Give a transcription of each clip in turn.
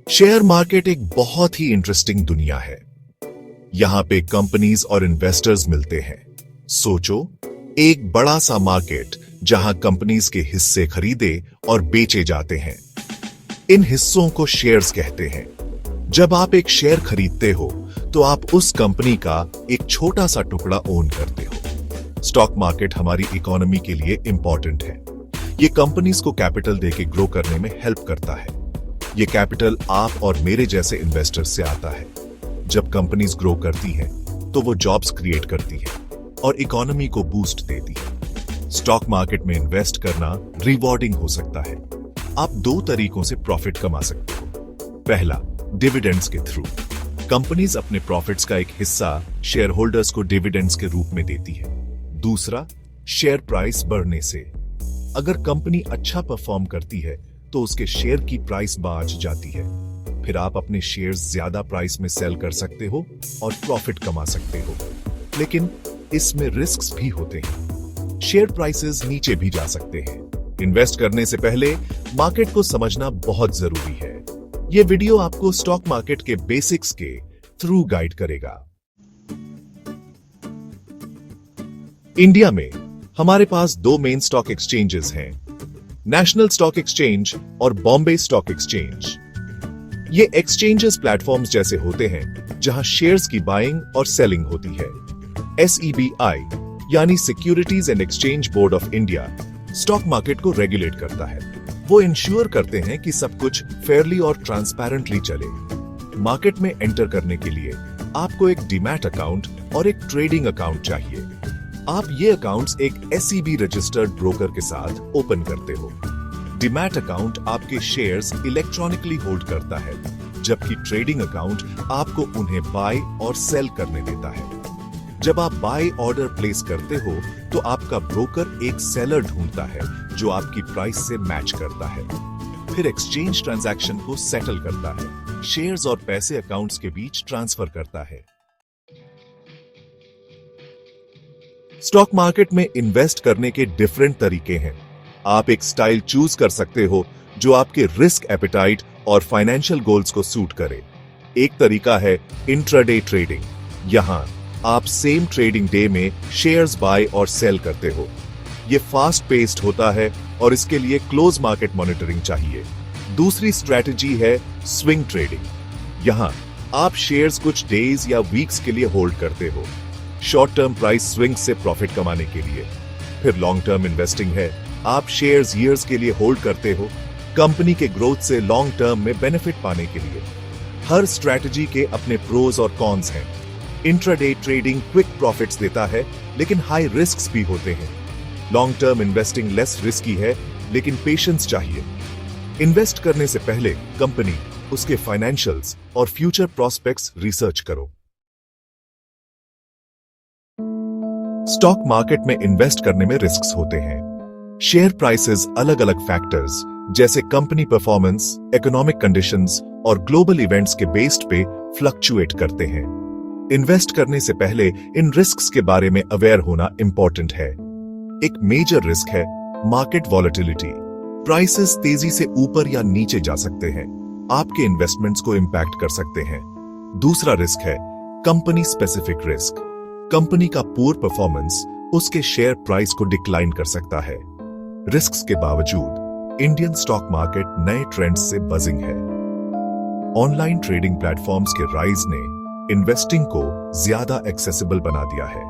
Share market एक बहुत ही interesting दुनिया है। यहां पे कंपनीज और इन्वेस्टर्स मिलते हैं। सोचो, एक बड़ा सा मार्केट जहां कंपनीज के हिस्से खरीदे और बेचे जाते हैं। इन हिस्सों को शेयर्स कहते हैं। जब आप एक शेयर खरीदते हो तो आप उस कंपनी का एक छोटा सा टुकड़ा ओन करते हो। स्टॉक मार्केट हमारी इकोनॉमी के लिए इंपॉर्टेंट है। ये कंपनीज को कैपिटल देके ग्रो करने में हेल्प करता है। ये कैपिटल आप और मेरे जैसे इन्वेस्टर्स से आता है। जब कंपनीज ग्रो करती हैं तो वो जॉब्स क्रिएट करती हैं और इकोनॉमी को बूस्ट देती है। स्टॉक मार्केट में इन्वेस्ट करना रिवॉर्डिंग हो सकता है। आप दो तरीकों से प्रॉफिट कमा सकते हो। पहला, डिविडेंड्स के थ्रू। कंपनीज अपने प्रॉफिट्स का एक हिस्सा शेयर होल्डर्स को डिविडेंड्स के रूप में देती है। दूसरा, शेयर प्राइस बढ़ने से। अगर कंपनी अच्छा परफॉर्म करती है तो उसके शेयर की प्राइस बढ़ जाती है। फिर आप अपने शेयर्स ज्यादा प्राइस में सेल कर सकते हो और प्रॉफिट कमा सकते हो। लेकिन इसमें रिस्क्स भी होते हैं। शेयर प्राइसेस नीचे भी जा सकते हैं। इन्वेस्ट करने से पहले मार्केट को समझना बहुत जरूरी है। यह वीडियो आपको स्टॉक मार्केट के बेसिक्स के थ्रू गाइड करेगा। इंडिया में हमारे पास दो मेन स्टॉक एक्सचेंजेस हैं, नेशनल स्टॉक एक्सचेंज और बॉम्बे स्टॉक एक्सचेंज। ये एक्सचेंजेस प्लेटफॉर्म्स जैसे होते हैं जहां शेयर्स की बाइंग और सेलिंग होती है। SEBI यानी securities and exchange board of India stock market को रेगुलेट करता है। वो इंश्योर करते हैं कि सब कुछ फेयरली और ट्रांसपेरेंटली चले। मार्केट में एंटर करने के लिए आपको एक डीमैट अकाउंट और एक ट्रेडिंग अकाउंट चाहिए। आप ये अकाउंट्स एक SEBI रजिस्टर्ड ब्रोकर के साथ ओपन करते हो। डीमैट अकाउंट आपके शेयर्स इलेक्ट्रॉनिकली होल्ड करता है, जबकि ट्रेडिंग अकाउंट आपको उन्हें बाय और सेल करने देता है। जब आप बाय ऑर्डर प्लेस करते हो तो आपका ब्रोकर एक सेलर ढूंढता है जो आपकी प्राइस से मैच करता है। फिर एक्सचेंज ट्रांजैक्शन को सेटल करता है, शेयर्स और पैसे अकाउंट्स के बीच ट्रांसफर करता है। स्टॉक मार्केट में इन्वेस्ट करने के डिफरेंट तरीके हैं। आप एक स्टाइल चूज कर सकते हो जो आपके रिस्क एपेटाइट और फाइनेंशियल गोल्स को सूट करे। एक तरीका है इंट्राडे ट्रेडिंग। यहां आप सेम ट्रेडिंग डे में शेयर्स बाय और सेल करते हो। यह फास्ट पेस्ड होता है और इसके लिए क्लोज मार्केट मॉनिटरिंग चाहिए। दूसरी स्ट्रेटजी है स्विंग ट्रेडिंग। यहां आप शेयर्स कुछ डेज या वीक्स के लिए होल्ड करते हो, शॉर्ट टर्म प्राइस स्विंग से प्रॉफिट कमाने के लिए। फिर लॉन्ग टर्म इन्वेस्टिंग है। आप शेयर्स ईयर्स के लिए होल्ड करते हो, कंपनी के ग्रोथ से लॉन्ग टर्म में बेनिफिट पाने के लिए। हर स्ट्रैटेजी के अपने प्रोज और कॉन्स हैं। इंट्राडे ट्रेडिंग क्विक प्रॉफिट्स देता है, लेकिन हाई रिस्क्स भी होते हैं। Long term investing less risky है, लेकिन पेशेंस चाहिए। इन्वेस्ट करने से पहले कंपनी, उसके फाइनेंशियल्स और फ्यूचर प्रोस्पेक्ट्स रिसर्च करो। स्टॉक मार्केट में इन्वेस्ट करने में रिस्क्स होते हैं। शेयर प्राइसेस अलग अलग फैक्टर्स जैसे कंपनी परफॉर्मेंस, इकोनॉमिक कंडीशंस और ग्लोबल इवेंट्स के बेस्ड पे फ्लक्चुएट करते हैं। इन्वेस्ट करने से पहले इन रिस्क्स के बारे में अवेयर होना इंपॉर्टेंट है। एक मेजर रिस्क है मार्केट वॉलेटिलिटी। प्राइसेस तेजी से ऊपर या नीचे जा सकते हैं, आपके इन्वेस्टमेंट्स को इंपैक्ट कर सकते हैं। दूसरा रिस्क है कंपनी स्पेसिफिक रिस्क। कंपनी का पुअर परफॉर्मेंस उसके शेयर प्राइस को डिक्लाइन कर सकता है। रिस्क्स के बावजूद इंडियन स्टॉक मार्केट नए ट्रेंड्स से बजिंग है। ऑनलाइन ट्रेडिंग प्लेटफॉर्म्स के राइज ने इन्वेस्टिंग को ज्यादा एक्सेसिबल बना दिया है।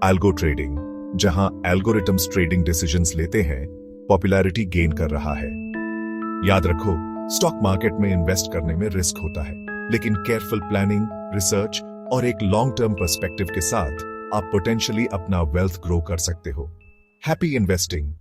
एल्गो ट्रेडिंग, जहां एल्गोरिथम्स ट्रेडिंग डिसीजंस लेते हैं, पॉपुलैरिटी गेन कर रहा है। याद रखो, स्टॉक मार्केट में इन्वेस्ट करने में रिस्क होता है, लेकिन केयरफुल प्लानिंग, रिसर्च और एक लॉन्ग टर्म पर्सपेक्टिव के साथ आप पोटेंशियली अपना वेल्थ ग्रो कर सकते हो। Happy investing.